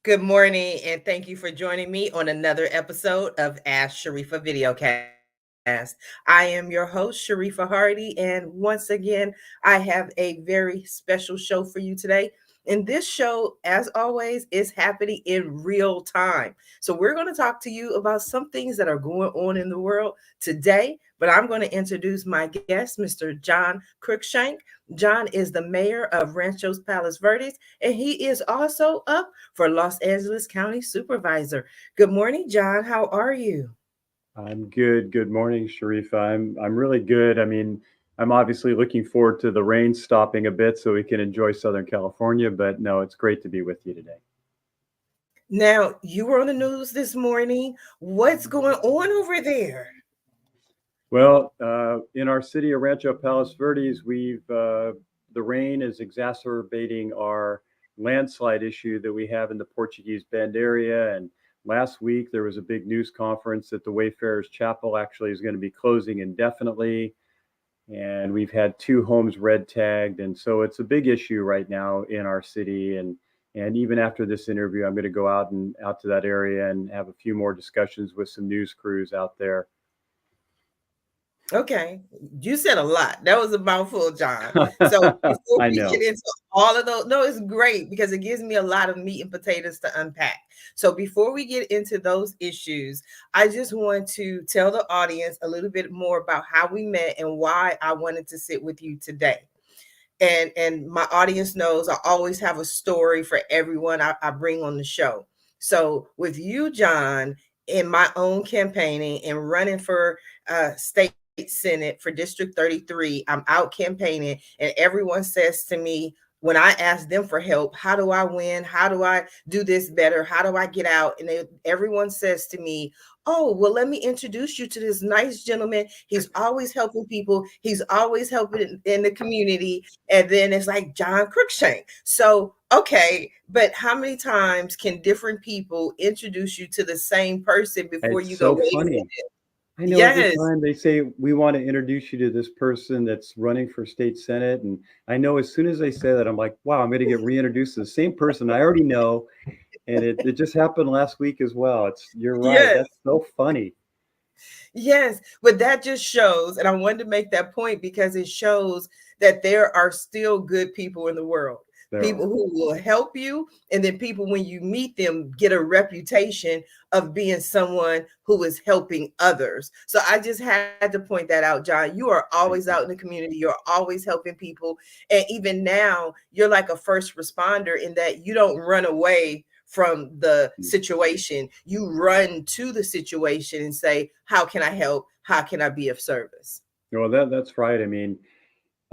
Good morning, and thank you for joining me on another episode of Ask Sharifah Videocast. I am your host, Sharifah Hardy, and once again, I have a very special show for you today. And this show, as always, is happening in real time. So, we're going to talk to you about some things that are going on in the world today. But I'm going to introduce my guest, Mr. John Cruikshank. John is the mayor of Ranchos, Palos Verdes, and he is also up for Los Angeles County Supervisor. Good morning, John. How are you? I'm good. Good morning, Sharifah. I'm really good. I mean, I'm obviously looking forward to the rain stopping a bit so we can enjoy Southern California, but no, it's great to be with you today. Now, you were on the news this morning. What's going on over there? Well, in our city of Rancho Palos Verdes, the rain is exacerbating our landslide issue that we have in the Portuguese Bend area. And last week there was a big news conference that the Wayfarers Chapel actually is going to be closing indefinitely. And we've had two homes red tagged, and so it's a big issue right now in our city. And even after this interview, I'm going to go out to that area and have a few more discussions with some news crews out there. Okay, you said a lot. That was a mouthful, John. So before I we know. get into all of those, no, it's great because it gives me a lot of meat and potatoes to unpack. So before we get into those issues, I just want to tell the audience a little bit more about how we met and why I wanted to sit with you today. And my audience knows I always have a story for everyone I bring on the show. So with you, John, in my own campaigning and running for state senate for District 33, I'm out campaigning, and everyone says to me, when I ask them for help, how do I win? How do I do this better? How do I get out? And everyone says to me, oh, well, let me introduce you to this nice gentleman. He's always helping people. He's always helping in the community. And then it's like John Cruikshank. So, okay, but how many times can different people introduce you to the same person before It's you go, so wait a funny. minute? I know every Yes, time they say we want to introduce you to this person that's running for state senate, and I know as soon as they say that, I'm like, wow, I'm going to get reintroduced to the same person I already know, and it just happened last week as well. You're right. yes. That's so funny. Yes, but that just shows, and I wanted to make that point because it shows that there are still good people in the world. There People are. who will help you, and then people, when you meet them, get a reputation of being someone who is helping others. So I just had to point that out, John. You are always Thank out in you. the community, you're always helping people. And even now, you're like a first responder in that you don't run away from the situation. You run to the situation and say, how can I help? How can I be of service? Well, that's right. I mean,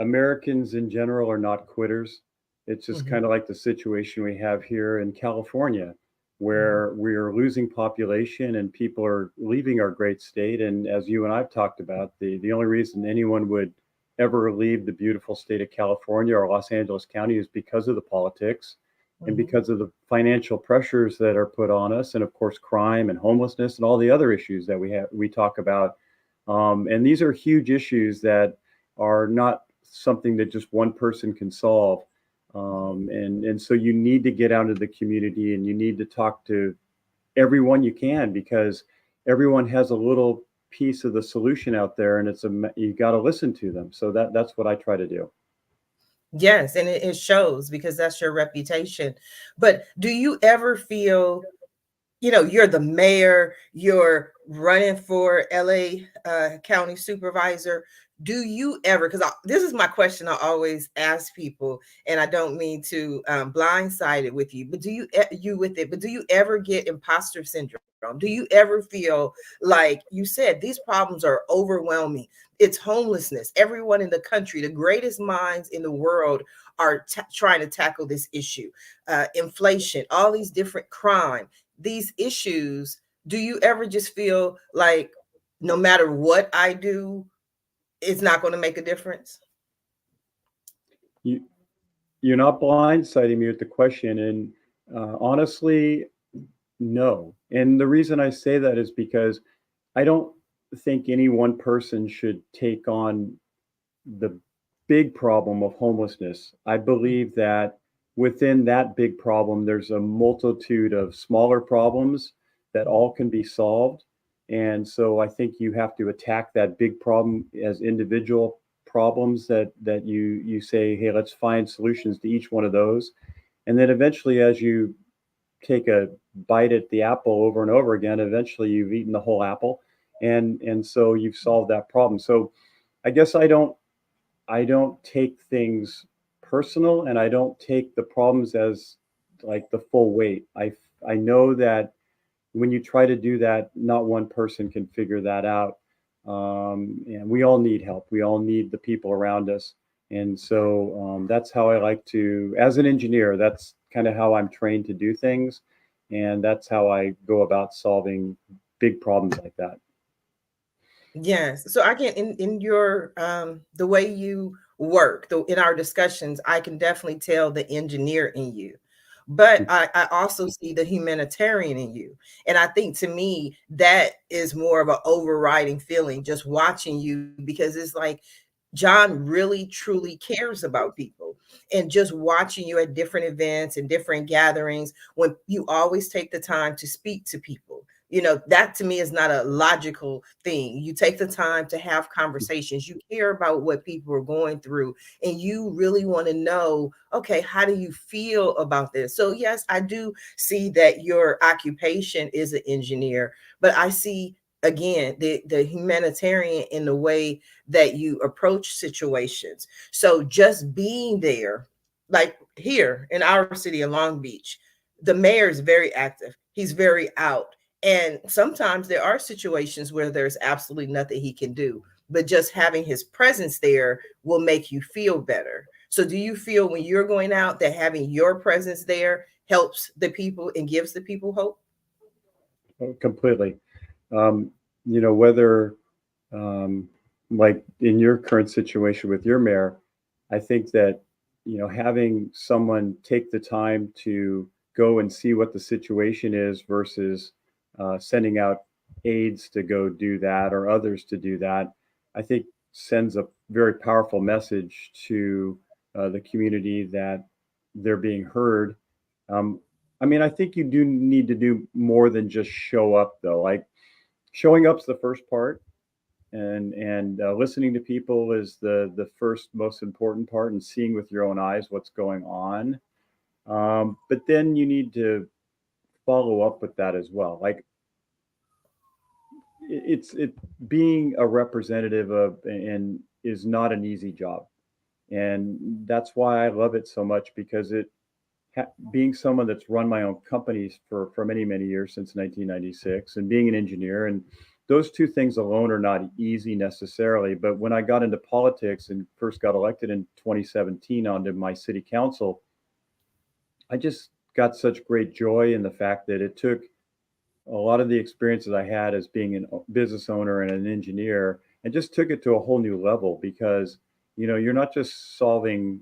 Americans in general are not quitters. It's just kind Mhm, of like the situation we have here in California, mhm, where we are losing population and people are leaving our great state. And as you and I've talked about, the only reason anyone would ever leave the beautiful state of California or Los Angeles County is because of the politics and mhm. because of the financial pressures that are put on us, and of course, crime and homelessness and all the other issues that we talk about. And these are huge issues that are not something that just one person can solve. And so you need to get out into the community and you need to talk to everyone you can, because everyone has a little piece of the solution out there, and you got to listen to them. So that's what I try to do. Yes, and it shows because that's your reputation. But do you ever feel, you're the mayor, you're running for LA County Supervisor. Do you ever, because this is my question I always ask people, and I don't mean to blindside it with you, but do you ever get imposter syndrome? Do you ever feel like you said these problems are overwhelming? It's homelessness. Everyone in the country, the greatest minds in the world are trying to tackle this issue. Inflation, all these different crime, these issues. Do you ever just feel like no matter what I do, it's not going to make a difference? You, you're not blindsiding me with the question, and honestly, no. And the reason I say that is because I don't think any one person should take on the big problem of homelessness. I believe that within that big problem, there's a multitude of smaller problems that all can be solved. And so I think you have to attack that big problem as individual problems that you say, hey, let's find solutions to each one of those. And then eventually, as you take a bite at the apple over and over again, eventually you've eaten the whole apple, and so you've solved that problem. So I guess I don't take things personal, and I don't take the problems as like the full weight. I know that when you try to do that, not one person can figure that out. And we all need help. We all need the people around us. And so that's how I like to, as an engineer, that's kind of how I'm trained to do things. And that's how I go about solving big problems like that. Yes. So I can in your the way you work, in our discussions, I can definitely tell the engineer in you. But I also see the humanitarian in you. And I think to me that is more of an overriding feeling just watching you, because it's like John really truly cares about people. And just watching you at different events and different gatherings, when you always take the time to speak to people, that to me is not a logical thing. You take the time to have conversations, you care about what people are going through, and you really want to know, okay, how do you feel about this? So yes, I do see that your occupation is an engineer, but I see again the humanitarian in the way that you approach situations. So just being there, like here in our city of Long Beach, the mayor is very active. He's very out. And sometimes there are situations where there's absolutely nothing he can do, but just having his presence there will make you feel better. So do you feel when you're going out that having your presence there helps the people and gives the people hope? Completely. Um, whether um, like in your current situation with your mayor, I think that having someone take the time to go and see what the situation is versus sending out aides to go do that or others to do that, I think sends a very powerful message to the community that they're being heard. Um, I mean, I think you do need to do more than just show up, though. Like showing up's the first part, and listening to people is the first most important part, and seeing with your own eyes what's going on. But then you need to follow up with that as well. Like it being a representative of and is not an easy job, and that's why I love it so much, because being someone that's run my own companies for many years, since 1996, and being an engineer, and those two things alone are not easy necessarily. But when I got into politics and first got elected in 2017 onto my city council, I just got such great joy in the fact that it took a lot of the experiences I had as being a business owner and an engineer, and just took it to a whole new level, because you're not just solving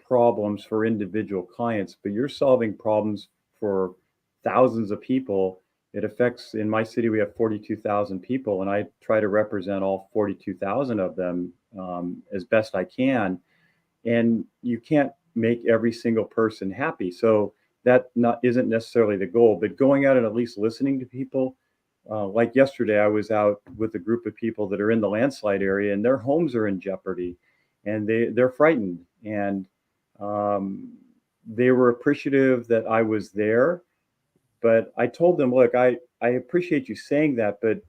problems for individual clients, but you're solving problems for thousands of people. It affects, in my city, we have 42,000 people, and I try to represent all 42,000 of them as best I can. And you can't make every single person happy. So that not isn't necessarily the goal, but going out and at least listening to people. Like yesterday, I was out with a group of people that are in the landslide area, and their homes are in jeopardy, and they're frightened, and they were appreciative that I was there. But I told them, look, I appreciate you saying that, but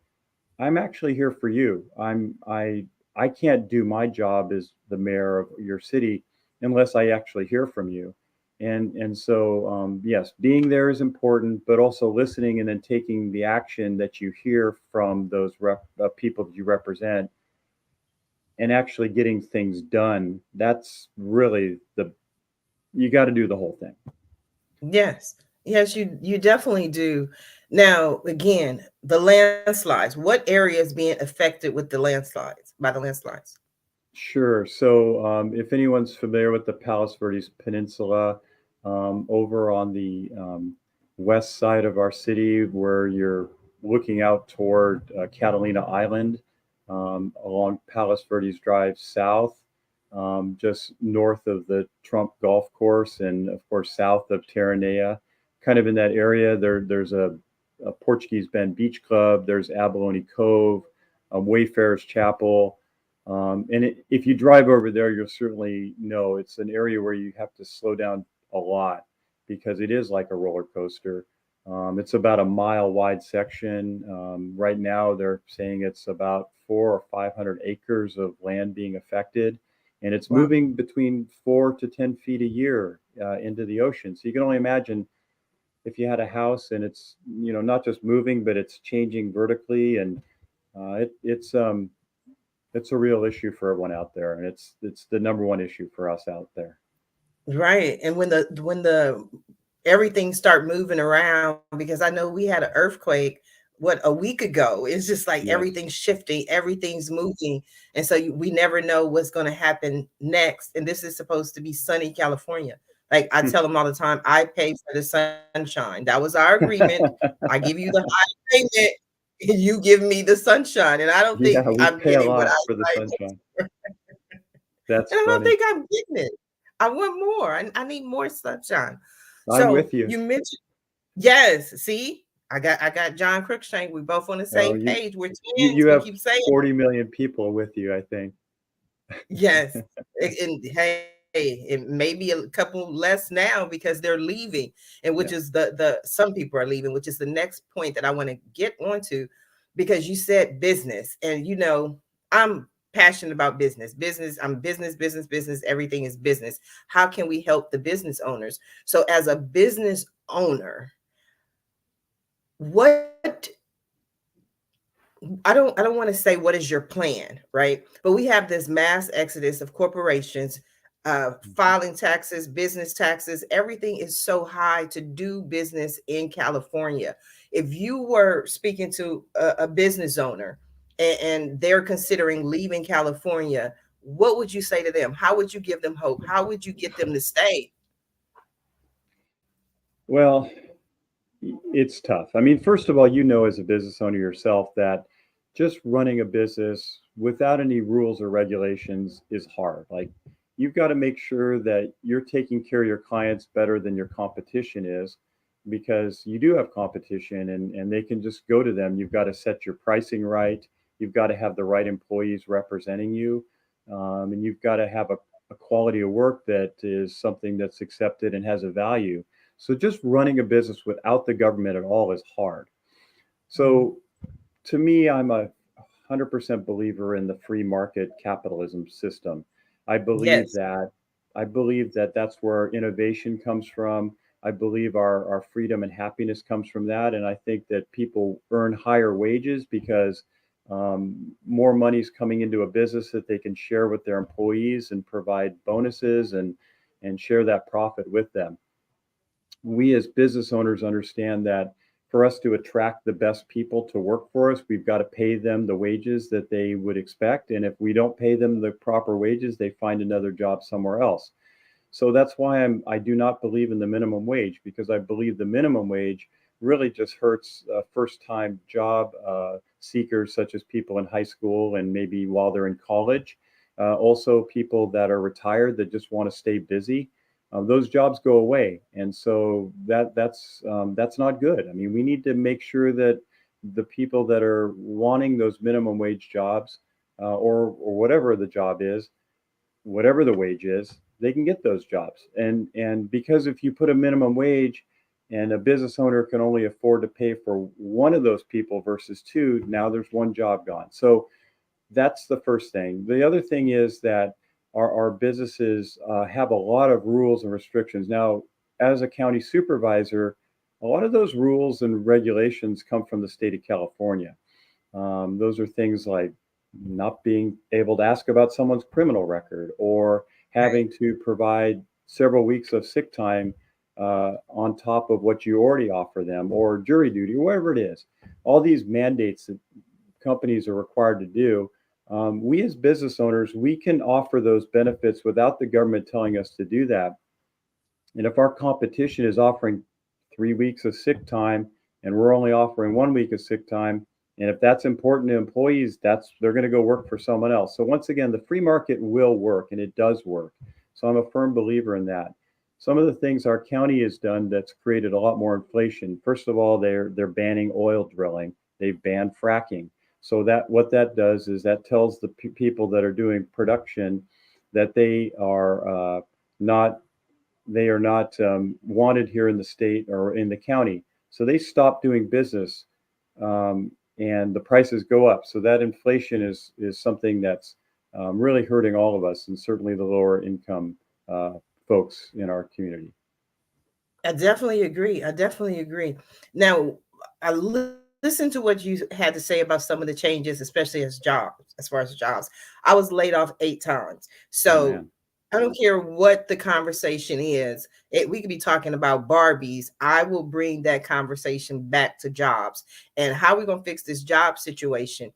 I'm actually here for you. I can't do my job as the mayor of your city unless I actually hear from you. And so yes, being there is important, but also listening and then taking the action that you hear from those people that you represent, and actually getting things done. That's really you got to do the whole thing. Yes. Yes, you definitely do. Now, again, the landslides. What area is being affected with the landslides, by the landslides? Sure. So, if anyone's familiar with the Palos Verdes Peninsula, over on the west side of our city, where you're looking out toward Catalina Island, along Palos Verdes Drive south, just north of the Trump Golf Course, and of course south of Terranea. Kind of in that area, there's a Portuguese Bend Beach Club. There's Abalone Cove, Wayfarers Chapel. If you drive over there, you'll certainly know it's an area where you have to slow down a lot because it is like a roller coaster. It's about a mile wide section. Right now, they're saying it's about 400 or 500 acres of land being affected, and it's Wow. moving between 4 to 10 feet a year into the ocean. So you can only imagine if you had a house and it's not just moving, but it's changing vertically, and it's a real issue for everyone out there, and it's the number one issue for us out there. Right. And when the everything start moving around, because I know we had an earthquake a week ago. It's just like Yes. everything's shifting, everything's moving, and so we never know what's going to happen next. And this is supposed to be sunny California. Like I tell them all the time, I pay for the sunshine. That was our agreement. I give you the high payment, and you give me the sunshine. And I don't think Yeah, we I'm pay a getting what lot I for the signed sunshine. up. That's And I don't funny. think I'm getting it. I want more. I need more sunshine. I'm So with you. you mentioned, yes. See, I got John Cruikshank. We both on the Oh, same you page. We're you twins. you We have keep saying 40 million people with you, I think. yes. And hey, it may be a couple less now because they're leaving, and which Yeah. is the some people are leaving, which is the next point that I want to get onto, because you said business, and I'm passionate about business. Business, I'm business. Everything is business. How can we help the business owners? So, as a business owner, what I don't want to say what is your plan, right? But we have this mass exodus of corporations Mhm. filing taxes, business taxes. Everything is so high to do business in California. If you were speaking to a business owner and they're considering leaving California, what would you say to them? How would you give them hope? How would you get them to stay? Well, it's tough. I mean, first of all, as a business owner yourself, that just running a business without any rules or regulations is hard. Like, you've got to make sure that you're taking care of your clients better than your competition is, because you do have competition, and they can just go to them. You've got to set your pricing right. You've got to have the right employees representing you. And you've got to have a quality of work that is something that's accepted and has a value. So just running a business without the government at all is hard. Mhm. So to me, I'm a 100% believer in the free market capitalism system. I believe Yes. that I believe that that's where innovation comes from. I believe our freedom and happiness comes from that. And I think that people earn higher wages because more money is coming into a business that they can share with their employees and provide bonuses and share that profit with them. We as business owners understand that for us to attract the best people to work for us, we've got to pay them the wages that they would expect. And if we don't pay them the proper wages, they find another job somewhere else. So that's why I do not believe in the minimum wage, because I believe the minimum wage really just hurts first time job seekers, such as people in high school and maybe while they're in college. Also, people that are retired that just want to stay busy. Those jobs go away, and so that's not good. I mean, we need to make sure that the people that are wanting those minimum wage jobs, or whatever the job is, whatever the wage is, they can get those jobs. And because if you put a minimum wage and a business owner can only afford to pay for one of those people versus two, now there's one job gone. So that's the first thing. The other thing is that our businesses have a lot of rules and restrictions. Now, as a county supervisor, a lot of those rules and regulations come from the state of California. Those are things like not being able to ask about someone's criminal record, or Right. having to provide several weeks of sick time on top of what you already offer them, or jury duty, or whatever it is. All these mandates that companies are required to do. We as business owners, we can offer those benefits without the government telling us to do that. And if our competition is offering 3 weeks of sick time and we're only offering 1 week of sick time, And if that's important to employees, they're going to go work for someone else. So once again, the free market will work, and it does work. So I'm a firm believer in that. Some of the things our county has done that's created a lot more inflation. First of all, they're banning oil drilling. They've banned fracking. So that what that does is that tells the people that are doing production that not they are not wanted here in the state or in the county. So they stop doing business, and the prices go up. So that inflation is something that's really hurting all of us, and certainly the lower income folks in our community. I definitely agree. I definitely agree. Now, I listened to what you had to say about some of the changes, especially as far as jobs. I was laid off 8 times. Oh So man. I don't care what the conversation is. We could be talking about Barbies. I will bring that conversation back to jobs and how we're going to fix this job situation.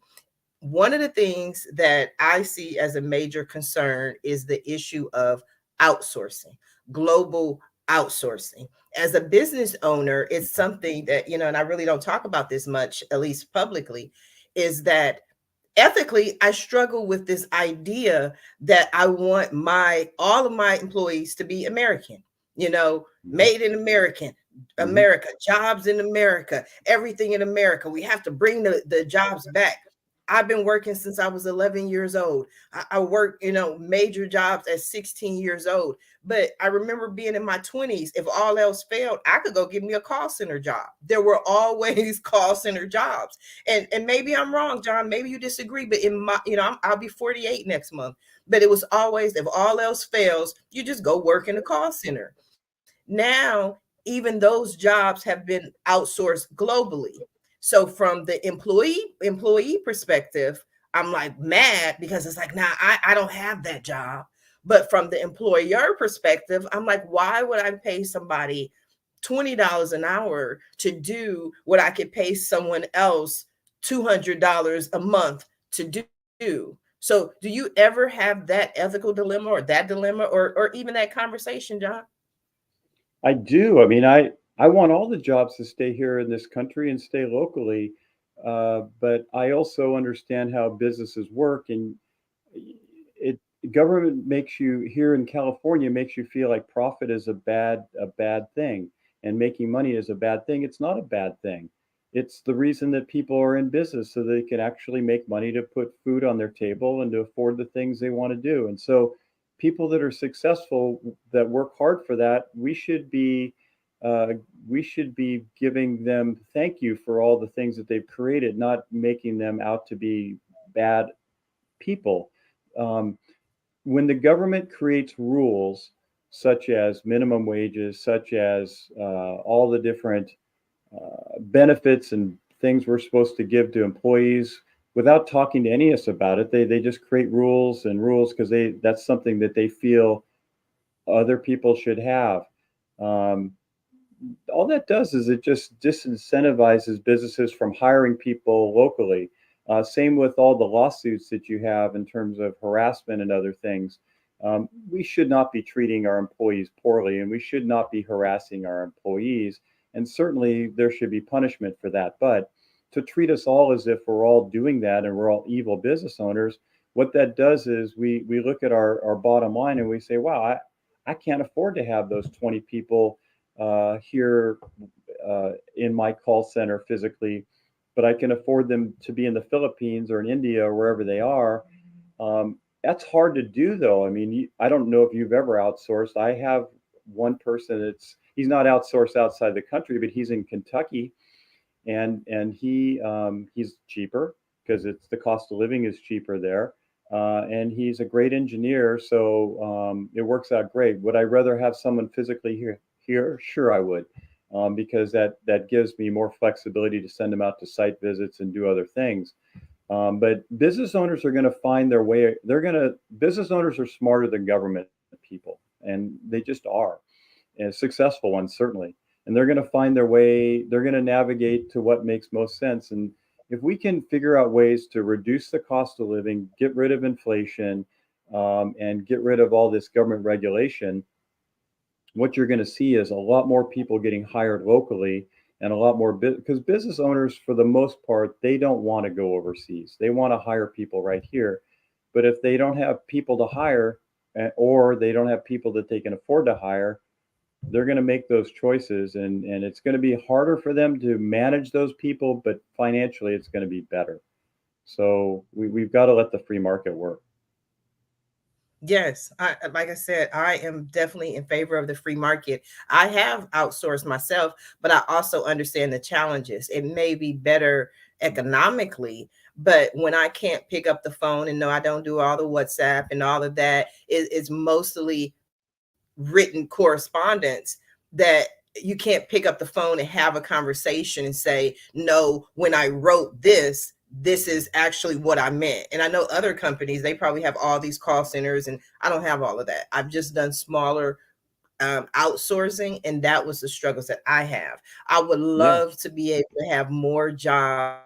One of the things that I see as a major concern is the issue of outsourcing, global outsourcing. As a business owner, it's something that, and I really don't talk about this much, at least publicly, is that ethically I struggle with this idea that I want my all of my employees to be American, Mm-hmm. made in Mm-hmm. America, jobs in America, everything in America. We have to bring the jobs back. I've been working since I was 11 years old. I worked, major jobs at 16 years old. But I remember being in my 20s. If all else failed, I could go get me a call center job. There were always call center jobs. And maybe I'm wrong, John. Maybe you disagree. But in my, I'll be 48 next month. But it was always, if all else fails, you just go work in a call center. Now, even those jobs have been outsourced globally. So from the employee perspective, I'm like mad because it's like, nah, I don't have that job. But from the employer perspective, I'm like, why would I pay somebody $20 an hour to do what I could pay someone else $200 a month to do? So do you ever have that ethical dilemma or that dilemma or even that conversation, John? I do. I mean, I want all the jobs to stay here in this country and stay locally, but I also understand how businesses work, and it government makes you here in California makes you feel like profit is a bad thing, and making money is a bad thing. It's not a bad thing. It's the reason that people are in business so they can actually make money to put food on their table and to afford the things they want to do. And so people that are successful that work hard for that, uh, we should be giving them thank you for all the things that they've created, not making them out to be bad people. Um, when the government creates rules such as minimum wages, such as all the different benefits and things we're supposed to give to employees without talking to any of us about it, they just create rules and rules because that's something that they feel other people should have. Um, all that does is it just disincentivizes businesses from hiring people locally. Same with all the lawsuits that you have in terms of harassment and other things. We should not be treating our employees poorly, and we should not be harassing our employees. And certainly there should be punishment for that. But to treat us all as if we're all doing that and we're all evil business owners, what that does is we look at our bottom line and we say, wow, I can't afford to have those 20 people here in my call center physically, but I can afford them to be in the Philippines or in India or wherever they are. That's hard to do, though. I mean, I don't know if you've ever outsourced. I have one person that's he's not outsourced outside the country, but he's in Kentucky, and he's cheaper because it's the cost of living is cheaper there. And he's a great engineer, so it works out great. Would I rather have someone physically here? Here, sure, I would, because that gives me more flexibility to send them out to site visits and do other things. But business owners are going to find their way. Business owners are smarter than government people, and they just are, and successful ones certainly. And they're going to find their way. They're going to navigate to what makes most sense. And if we can figure out ways to reduce the cost of living, get rid of inflation, and get rid of all this government regulation, what you're going to see is a lot more people getting hired locally, and a lot more because business owners, for the most part, they don't want to go overseas. They want to hire people right here. But if they don't have people to hire, or they don't have people that they can afford to hire, they're going to make those choices, and it's going to be harder for them to manage those people, but financially it's going to be better. So we've got to let the free market work. Yes, like I said, I am definitely in favor of the free market. I have outsourced myself, but I also understand the challenges. It may be better economically, but when I can't pick up the phone, and no, I don't do all the WhatsApp and all of that, it's mostly written correspondence that you can't pick up the phone and have a conversation and say, no, when I wrote this, this is actually what I meant. And I know other companies, they probably have all these call centers, and I don't have all of that. I've just done smaller outsourcing, and that was the struggles that I have. I would Yeah. love to be able to have more jobs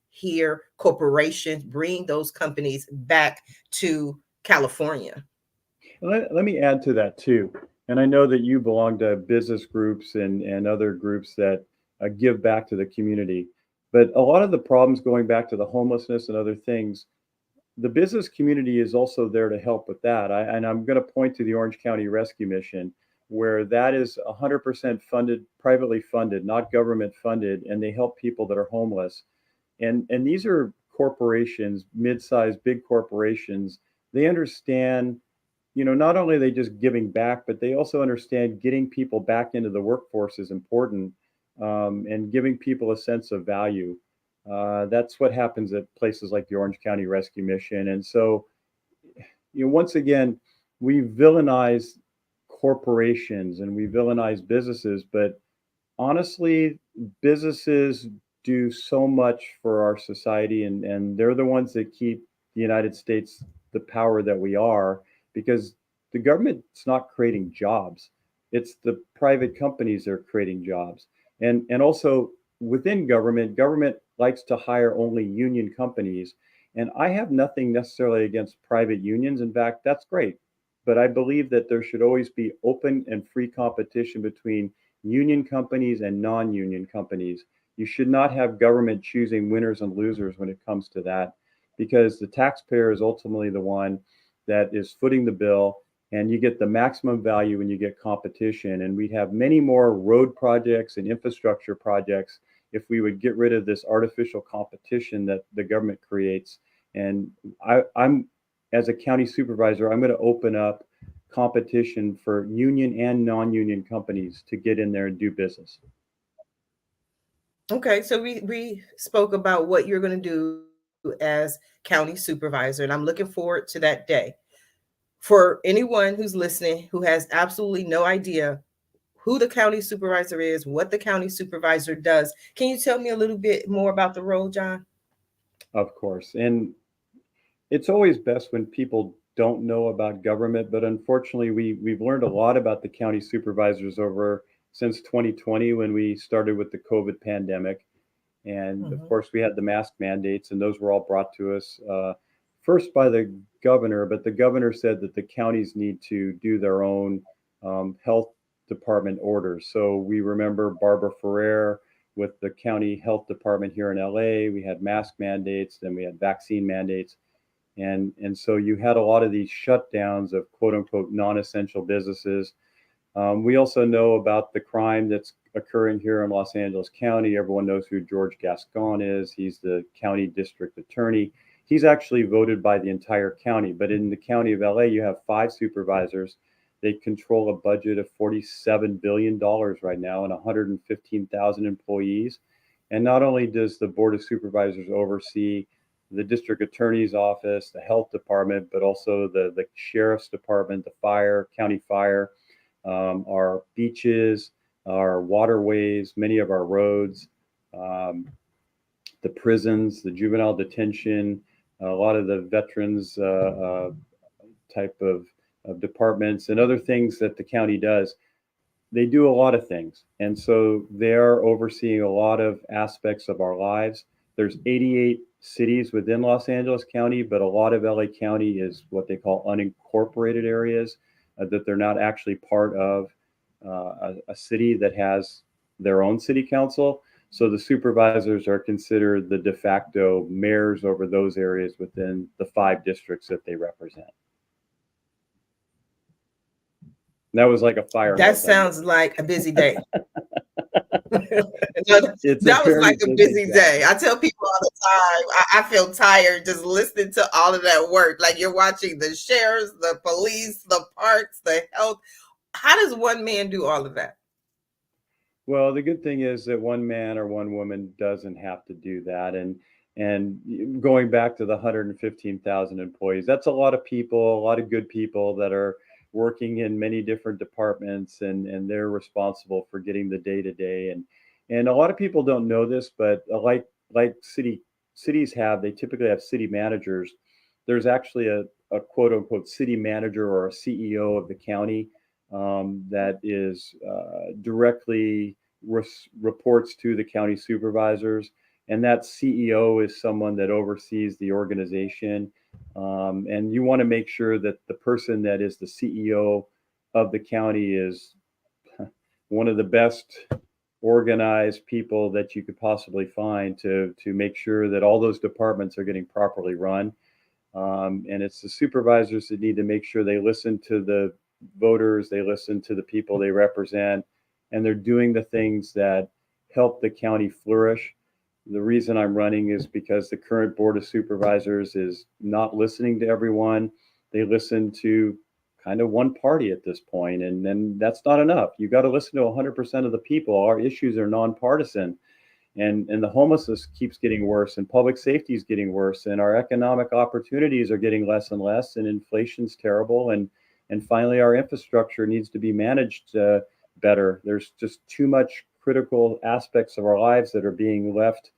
here, corporations, bring those companies back to California. Let me add to that too. And I know that you belong to business groups and other groups that give back to the community. But a lot of the problems going back to the homelessness and other things, the business community is also there to help with that. And I'm going to point to the Orange County Rescue Mission, where that is 100% funded, privately funded, not government funded, and they help people that are homeless. And these are corporations, mid-sized, big corporations. They understand, not only are they just giving back, but they also understand getting people back into the workforce is important, and giving people a sense of value. That's what happens at places like the Orange County Rescue Mission. And so, once again, we villainize corporations and we villainize businesses, but honestly, businesses do so much for our society, and they're the ones that keep the United States the power that we are, because the government's not creating jobs. It's the private companies that are creating jobs. And also within government likes to hire only union companies. And I have nothing necessarily against private unions. In fact, that's great. But I believe that there should always be open and free competition between union companies and non-union companies. You should not have government choosing winners and losers when it comes to that, because the taxpayer is ultimately the one that is footing the bill, and you get the maximum value when you get competition. And we'd have many more road projects and infrastructure projects if we would get rid of this artificial competition that the government creates. And I'm, as a county supervisor, I'm going to open up competition for union and non-union companies to get in there and do business. Okay, so we spoke about what you're going to do as county supervisor, and I'm looking forward to that day. For anyone who's listening who has absolutely no idea who the county supervisor is, what the county supervisor does, can you tell me a little bit more about the role, John? Of course. And it's always best when people don't know about government, but unfortunately, we've learned a lot about the county supervisors over since 2020, when we started with the COVID pandemic. And of Mhm. course, we had the mask mandates, and those were all brought to us first by the governor. But the governor said that the counties need to do their own health department orders. So we remember Barbara Ferrer with the county health department here in LA. We had mask mandates, then we had vaccine mandates. And so you had a lot of these shutdowns of quote unquote non-essential businesses. We also know about the crime that's occurring here in Los Angeles County. Everyone knows who George Gascon is. He's the county district attorney. He's actually voted by the entire county. But in the county of LA, you have 5 supervisors. They control a budget of $47 billion right now and 115,000 employees. And not only does the Board of Supervisors oversee the district attorney's office, the health department, but also the sheriff's department, the fire, county fire, our beaches, our waterways, many of our roads, um, the prisons, the juvenile detention, a lot of the veterans type of departments, and other things that the county does. They do a lot of things. And so they're overseeing a lot of aspects of our lives. There's 88 cities within Los Angeles County, but a lot of LA County is what they call unincorporated areas, that they're not actually part of a city that has their own city council. So the supervisors are considered the de facto mayors over those areas within the 5 districts that they represent. That was like a fire That hose. sounds like a busy day. that It's a that was very like a busy busy job. day. I tell people all the time, I feel tired just listening to all of that work. Like you're watching the sheriffs, the police, the parks, the health. How does one man do all of that? Well, the good thing is that one man or one woman doesn't have to do that. And going back to the 115,000 employees, that's a lot of people, a lot of good people that are working in many different departments, and they're responsible for getting the day to day. And a lot of people don't know this, but like cities have, they typically have city managers. There's actually a quote unquote city manager or a CEO of the county that is directly reports to the county supervisors. And that CEO is someone that oversees the organization. And you want to make sure that the person that is the CEO of the county is one of the best organized people that you could possibly find to make sure that all those departments are getting properly run. And it's the supervisors that need to make sure they listen to the voters, they listen to the people they represent, and they're doing the things that help the county flourish. The reason I'm running is because the current board of supervisors is not listening to everyone. They listen to kind of one party at this point, and then that's not enough. You got to listen to 100% of the people. Our issues are nonpartisan, and the homelessness keeps getting worse, and public safety is getting worse, and our economic opportunities are getting less and less, and inflation's terrible, and finally our infrastructure needs to be managed better. There's just too much critical aspects of our lives that are being left.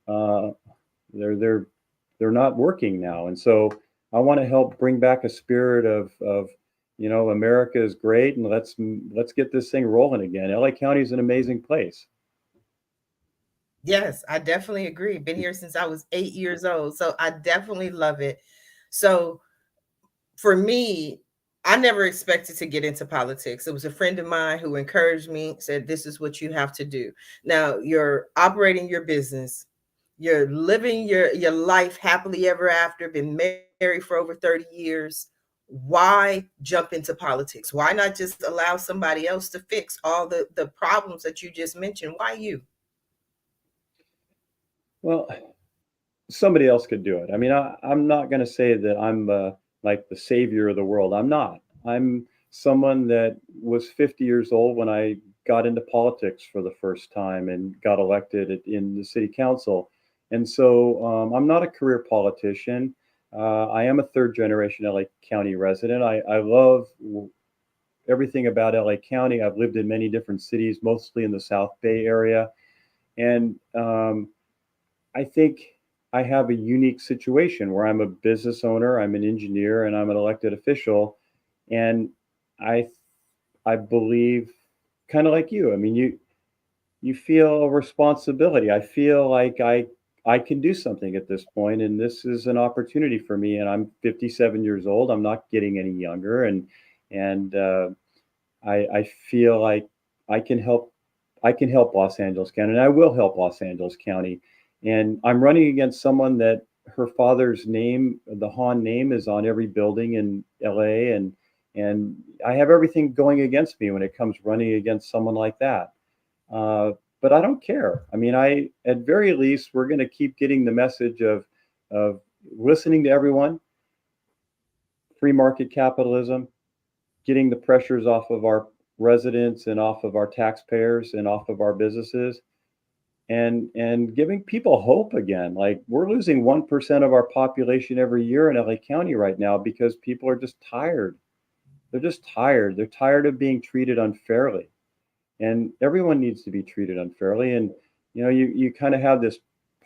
Uh, they're not working now, and so I want to help bring back a spirit of America is great, and let's get this thing rolling again. LA County is an amazing place. Yes, I definitely agree. Been here since I was 8 years old. So I definitely love it. So for me, I never expected to get into politics. It was a friend of mine who encouraged me, said, this is what you have to do. Now you're operating your business, you're living your life happily ever after, been married for over 30 years. Why jump into politics? Why not just allow somebody else to fix all the problems that you just mentioned? Why you? Well, somebody else could do it. I mean, I'm not going to say that I'm like the savior of the world. I'm not. I'm someone that was 50 years old when I got into politics for the first time and got elected in the city council. And so I'm not a career politician. I am a third generation LA County resident. I love everything about LA County. I've lived in many different cities, mostly in the South Bay area. And I think I have a unique situation where I'm a business owner, I'm an engineer, and I'm an elected official. And I I believe kind of like you. I mean, you feel a responsibility. I feel like I can do something at this point, and this is an opportunity for me. And I'm 57 years old. I'm not getting any younger, and I feel like I can help. I can help Los Angeles County, and I will help Los Angeles County. And I'm running against someone that her father's name, the Hahn name, is on every building in LA, and I have everything going against me when it comes running against someone like that. Uh, but I don't care. I mean, at very least we're going to keep getting the message of listening to everyone, free market capitalism, getting the pressures off of our residents and off of our taxpayers and off of our businesses, and giving people hope again. Like, we're losing 1% of our population every year in LA County right now because people are just tired. They're just tired. They're tired of being treated unfairly. And everyone needs to be treated unfairly. And you kind of have this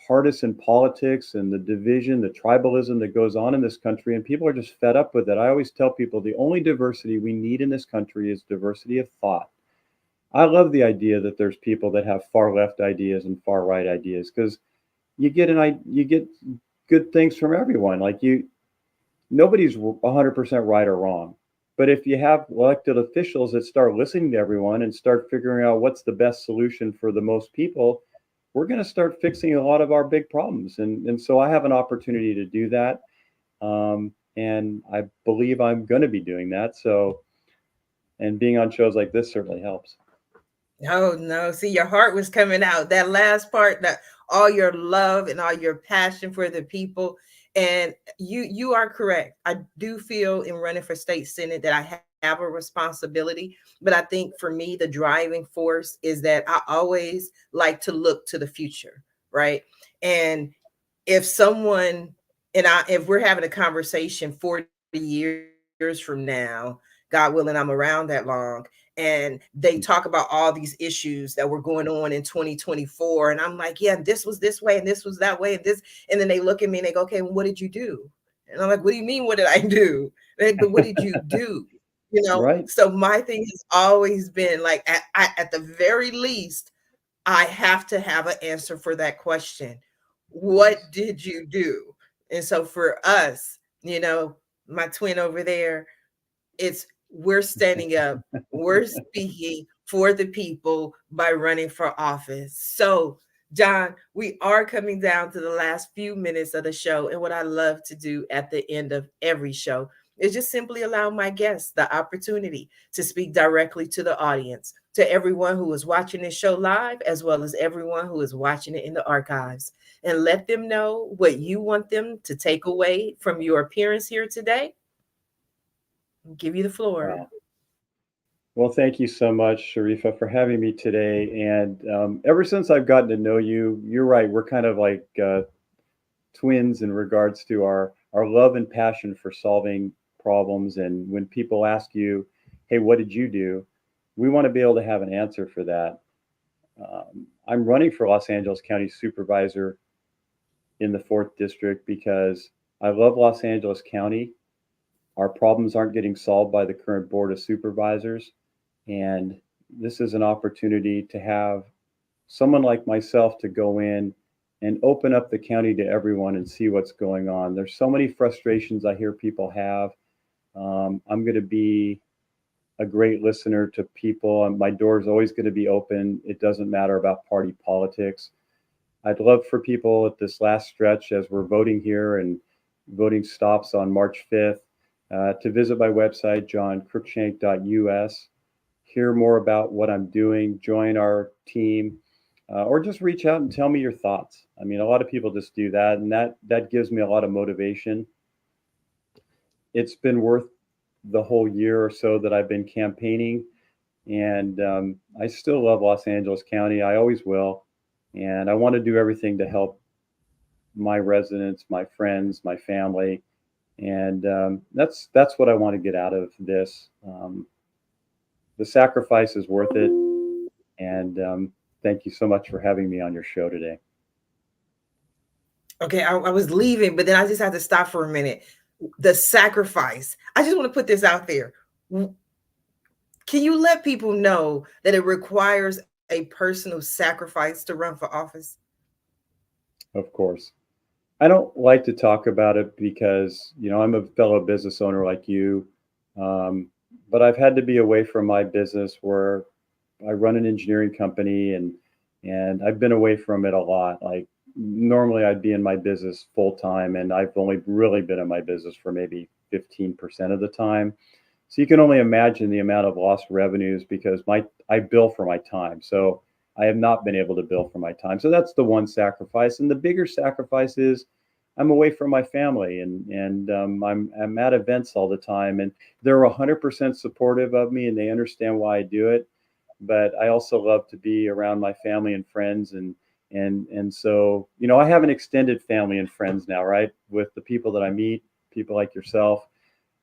partisan politics and the division, the tribalism that goes on in this country, and people are just fed up with it. I always tell people the only diversity we need in this country is diversity of thought. I love the idea that there's people that have far left ideas and far right ideas, because you get good things from everyone. Like, nobody's 100% right or wrong, But if you have elected officials that start listening to everyone and start figuring out what's the best solution for the most people, we're going to start fixing a lot of our big problems. And so I have an opportunity to do that. And I believe I'm going to be doing that. So, and being on shows like this certainly helps. Oh no, see, your heart was coming out. That last part, that all your love and all your passion for the people. And you are correct. I do feel in running for state senate that I have a responsibility. But I think for me, the driving force is that I always like to look to the future, right? And if someone if we're having a conversation 40 years from now, God willing, I'm around that long, and they talk about all these issues that were going on in 2024, and I'm like, yeah, this was this way and this was that way and this, and then they look at me and they go, okay, well, what did you do? And I'm like, what do you mean, what did I do? Like, but what did you do? Right. So my thing has always been like, at the very least, I have to have an answer for that question. Yes. What did you do? And so for us, my twin over there, it's we're standing up, we're speaking for the people by running for office. So, John, we are coming down to the last few minutes of the show. And what I love to do at the end of every show is just simply allow my guests the opportunity to speak directly to the audience, to everyone who is watching this show live, as well as everyone who is watching it in the archives, and let them know what you want them to take away from your appearance here today. I'll give you the floor. Wow. Well, thank you so much, Sharifah, for having me today. And ever since I've gotten to know you, you're right. We're kind of like twins in regards to our love and passion for solving problems. And when people ask you, hey, what did you do? We want to be able to have an answer for that. I'm running for Los Angeles County Supervisor in the 4th District because I love Los Angeles County. Our problems aren't getting solved by the current Board of Supervisors. And this is an opportunity to have someone like myself to go in and open up the county to everyone and see what's going on. There's so many frustrations I hear people have. I'm going to be a great listener to people, and my door is always going to be open. It doesn't matter about party politics. I'd love for people at this last stretch, as we're voting here and voting stops on March 5th, to visit my website, johncruikshank.us, hear more about what I'm doing, join our team, or just reach out and tell me your thoughts. I mean, a lot of people just do that, and that gives me a lot of motivation. It's been worth the whole year or so that I've been campaigning, and I still love Los Angeles County. I always will, and I want to do everything to help my residents, my friends, my family, and that's what I want to get out of this. The sacrifice is worth it, and thank you so much for having me on your show today. Okay, I was leaving, but then I just had to stop for a minute. The sacrifice. I just want to put this out there. Can you let people know that it requires a personal sacrifice to run for office? Of course. I don't like to talk about it because, I'm a fellow business owner like you, but I've had to be away from my business where I run an engineering company, and I've been away from it a lot. Like normally I'd be in my business full time, and I've only really been in my business for maybe 15% of the time. So you can only imagine the amount of lost revenues because I bill for my time. So I have not been able to bill for my time. So that's the one sacrifice. And the bigger sacrifice is I'm away from my family, and I'm at events all the time, and they're 100% supportive of me, and they understand why I do it. But I also love to be around my family and friends, and so I have an extended family and friends now, right? With the people that I meet, people like yourself,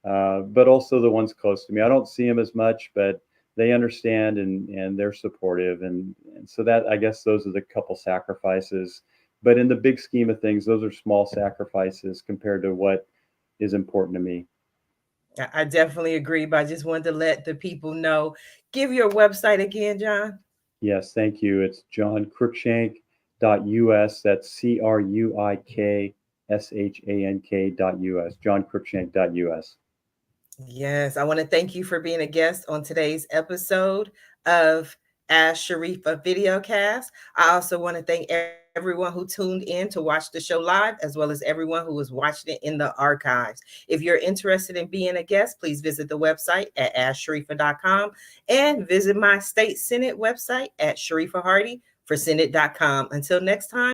but also the ones close to me. I don't see them as much, but they understand, and they're supportive, and so that, I guess, those are the couple sacrifices. But in the big scheme of things, those are small sacrifices compared to what is important to me. I definitely agree, but I just wanted to let the people know. Give your website again, John. Yes, thank you. It's johncruikshank.us. That's CRUIKSHANK.us. johncruikshank.us. Yes, I want to thank you for being a guest on today's episode of Ask Sharifah Videocast. I also want to thank everyone who tuned in to watch the show live, as well as everyone who was watching it in the archives. If you're interested in being a guest, please visit the website at AskSharifah.com and visit my state Senate website at Sharifah Hardy for Senate.com. Until next time.